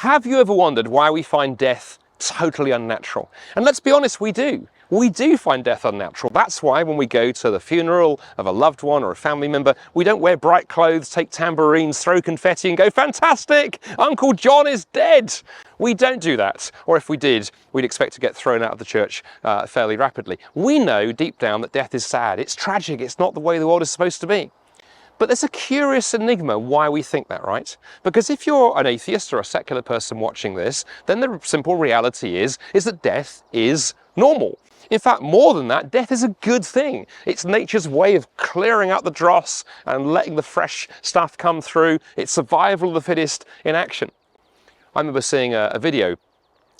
Have you ever wondered why we find death totally unnatural? And let's be honest, we do. We do find death unnatural. That's why when we go to the funeral of a loved one or a family member, we don't wear bright clothes, take tambourines, throw confetti and go, "Fantastic! Uncle John is dead!" We don't do that. Or if we did, we'd expect to get thrown out of the church fairly rapidly. We know deep down that death is sad. It's tragic. It's not the way the world is supposed to be. But there's a curious enigma why we think that, right? Because if you're an atheist or a secular person watching this, then the simple reality is that death is normal. In fact, more than that, death is a good thing. It's nature's way of clearing out the dross and letting the fresh stuff come through. It's survival of the fittest in action. I remember seeing a video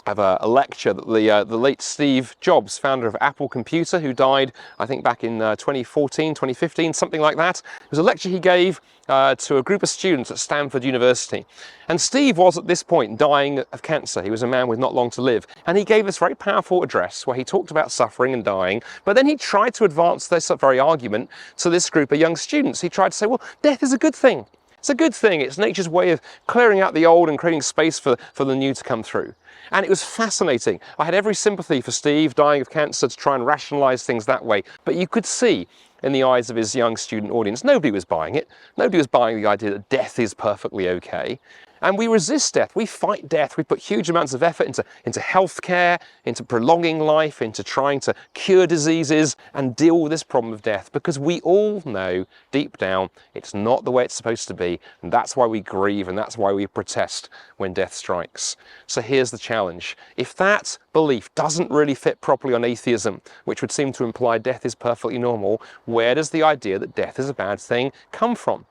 of a lecture that the late Steve Jobs, founder of Apple Computer, who died, I think, back in 2014, 2015, something like that. It was a lecture he gave to a group of students at Stanford University. And Steve was at this point dying of cancer. He was a man with not long to live. And he gave this very powerful address where he talked about suffering and dying, but then he tried to advance this very argument to this group of young students. He tried to say, well, death is a good thing. It's a good thing. It's nature's way of clearing out the old and creating space for the new to come through. And it was fascinating. I had every sympathy for Steve dying of cancer to try and rationalize things that way. But you could see in the eyes of his young student audience, nobody was buying it. Nobody was buying the idea that death is perfectly okay. And we resist death. We fight death. We put huge amounts of effort into healthcare, into prolonging life, into trying to cure diseases and deal with this problem of death, because we all know deep down it's not the way it's supposed to be. And that's why we grieve, and that's why we protest when death strikes. So here's the challenge. If that belief doesn't really fit properly on atheism, which would seem to imply death is perfectly normal, where does the idea that death is a bad thing come from?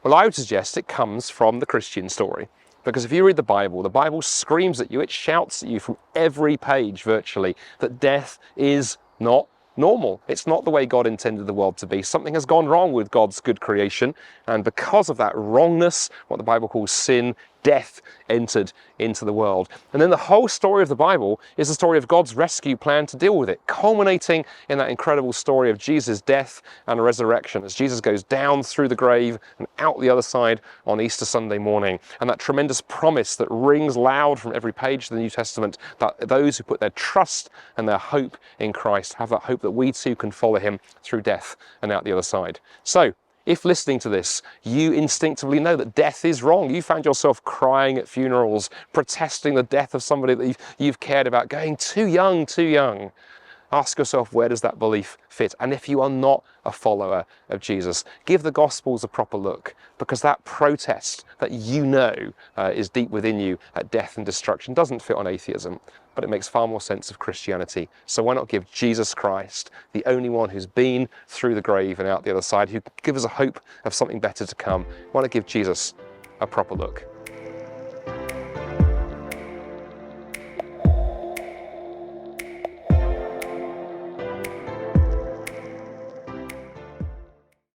Well, I would suggest it comes from the Christian story. Because if you read the Bible screams at you, it shouts at you from every page virtually that death is not normal. It's not the way God intended the world to be. Something has gone wrong with God's good creation, and because of that wrongness, what the Bible calls sin, death entered into the world. And then the whole story of the Bible is the story of God's rescue plan to deal with it, culminating in that incredible story of Jesus' death and resurrection as Jesus goes down through the grave and out the other side on Easter Sunday morning. And that tremendous promise that rings loud from every page of the New Testament, that those who put their trust and their hope in Christ have that hope that we too can follow him through death and out the other side. So, if listening to this, you instinctively know that death is wrong, you found yourself crying at funerals, protesting the death of somebody that you've cared about, going too young, ask yourself, where does that belief fit? And if you are not a follower of Jesus, give the Gospels a proper look, because that protest that you know is deep within you at death and destruction doesn't fit on atheism, but it makes far more sense of Christianity. So why not give Jesus Christ, the only one who's been through the grave and out the other side, who gives us a hope of something better to come, why not give Jesus a proper look?